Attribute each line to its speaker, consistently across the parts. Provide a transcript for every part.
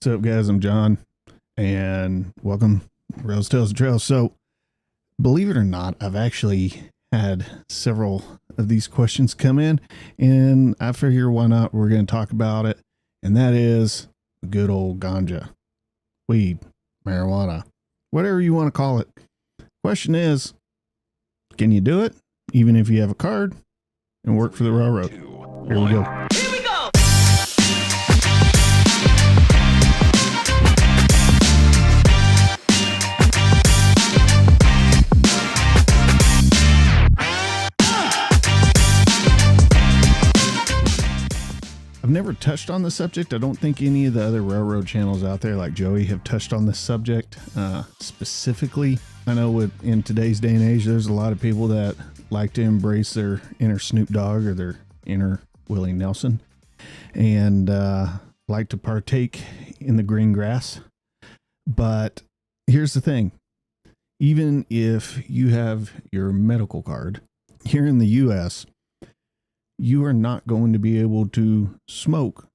Speaker 1: What's up, guys? I'm John, and welcome Rails, Tales, and Trails. So, believe it or not, I've actually had several of these questions come in, and I figure why not? We're going to talk about it, and that is good old ganja, weed, marijuana, whatever you want to call it. Question is, can you do it, even if you have a card and work for the railroad? Here we go. I've never touched on the subject. I don't think any of the other railroad channels out there like Joey have touched on this subject specifically. I know in today's day and age, there's a lot of people that like to embrace their inner Snoop Dogg or their inner Willie Nelson and like to partake in the green grass. But here's the thing. Even if you have your medical card here in the U.S., you are not going to be able to smoke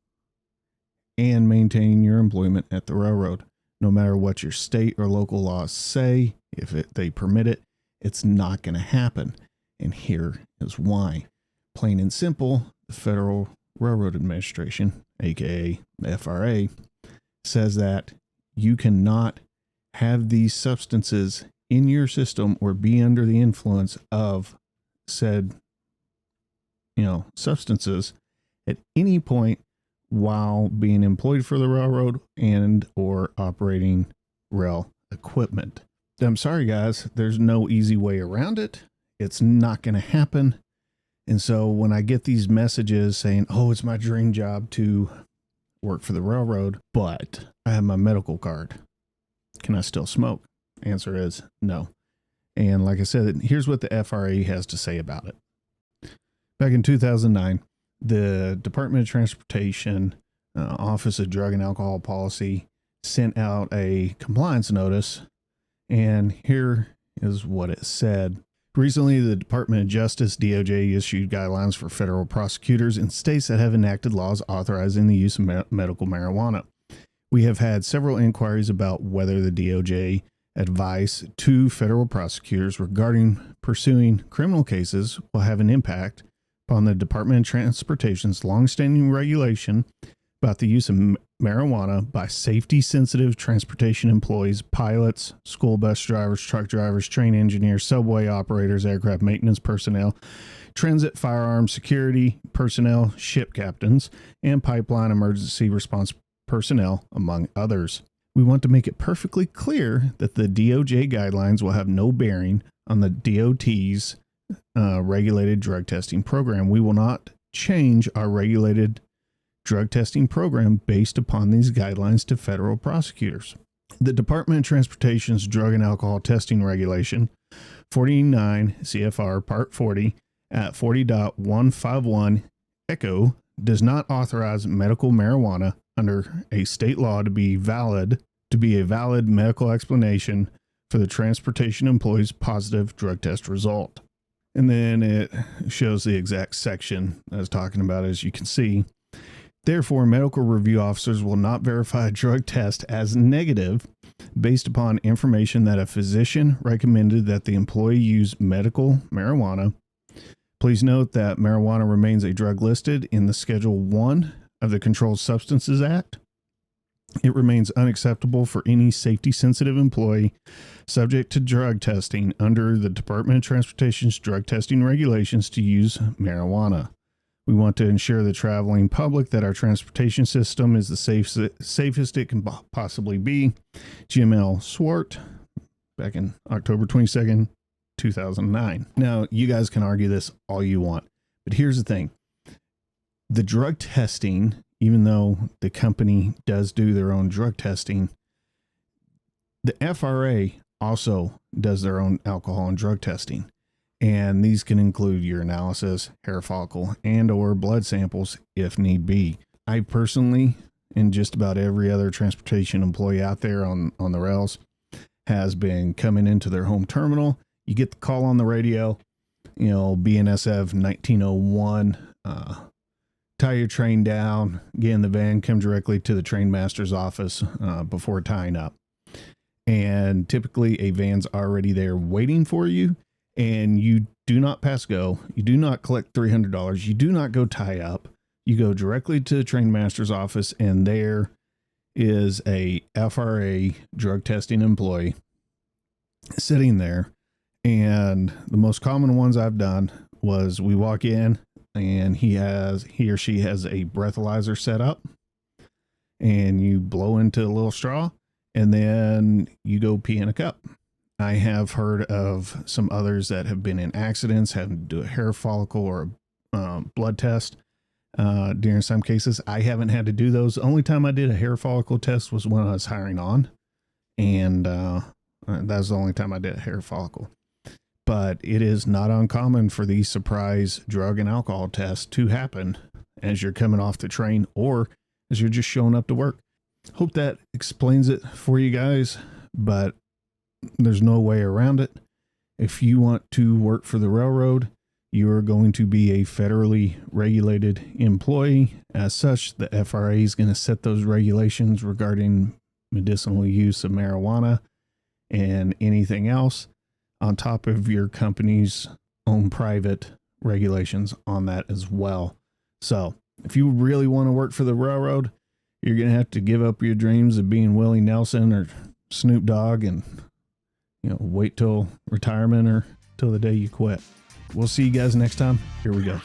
Speaker 1: and maintain your employment at the railroad. No matter what your state or local laws say, if they permit it, it's not going to happen. And here is why. Plain and simple, the Federal Railroad Administration, aka the FRA, says that you cannot have these substances in your system or be under the influence of said substances at any point while being employed for the railroad and or operating rail equipment. I'm sorry, guys, there's no easy way around it. It's not going to happen. And so when I get these messages saying, oh, it's my dream job to work for the railroad, but I have my medical card, can I still smoke? Answer is no. And like I said, here's what the FRA has to say about it. Back in 2009, the Department of Transportation Office of Drug and Alcohol Policy sent out a compliance notice, and here is what it said. Recently, the Department of Justice, DOJ, issued guidelines for federal prosecutors in states that have enacted laws authorizing the use of medical marijuana. We have had several inquiries about whether the DOJ advice to federal prosecutors regarding pursuing criminal cases will have an impact upon the Department of Transportation's longstanding regulation about the use of marijuana by safety-sensitive transportation employees, pilots, school bus drivers, truck drivers, train engineers, subway operators, aircraft maintenance personnel, transit firearms security personnel, ship captains, and pipeline emergency response personnel, among others. We want to make it perfectly clear that the DOJ guidelines will have no bearing on the DOT's regulated drug testing program. We will not change our regulated drug testing program based upon these guidelines to federal prosecutors. The Department of Transportation's Drug and Alcohol Testing Regulation 49 CFR Part 40 at 40.151 Echo does not authorize medical marijuana under a state law to be a valid medical explanation for the transportation employee's positive drug test result. And then it shows the exact section I was talking about, as you can see. Therefore, medical review officers will not verify a drug test as negative based upon information that a physician recommended that the employee use medical marijuana. Please note that marijuana remains a drug listed in the Schedule 1 of the Controlled Substances Act. It remains unacceptable for any safety-sensitive employee subject to drug testing under the Department of Transportation's drug testing regulations to use marijuana. We want to ensure the traveling public that our transportation system is the safest it can possibly be. Jim L. Swart, back in October 22nd, 2009. Now, you guys can argue this all you want, but here's the thing. The drug testing, even though the company does do their own drug testing, the FRA also does their own alcohol and drug testing. And these can include urinalysis, hair follicle, and or blood samples if need be. I personally, and just about every other transportation employee out there on the rails, has been coming into their home terminal. You get the call on the radio, BNSF 1901 tie your train down, get in the van, come directly to the train master's office before tying up. And typically a van's already there waiting for you, and you do not pass go. You do not collect $300. You do not go tie up. You go directly to the train master's office, and there is a FRA drug testing employee sitting there. And the most common ones I've done was we walk in and he or she has a breathalyzer set up, and you blow into a little straw and then you go pee in a cup. I have heard of some others that have been in accidents, having to do a hair follicle or a blood test. During some cases, I haven't had to do those. The only time I did a hair follicle test was when I was hiring on, and that was the only time I did a hair follicle. But it is not uncommon for these surprise drug and alcohol tests to happen as you're coming off the train or as you're just showing up to work. Hope that explains it for you guys, but there's no way around it. If you want to work for the railroad, you are going to be a federally regulated employee. As such, the FRA is going to set those regulations regarding medicinal use of marijuana and anything else on top of your company's own private regulations on that as well. So if you really want to work for the railroad, you're going to have to give up your dreams of being Willie Nelson or Snoop Dogg and, wait till retirement or till the day you quit. We'll see you guys next time. Here we go.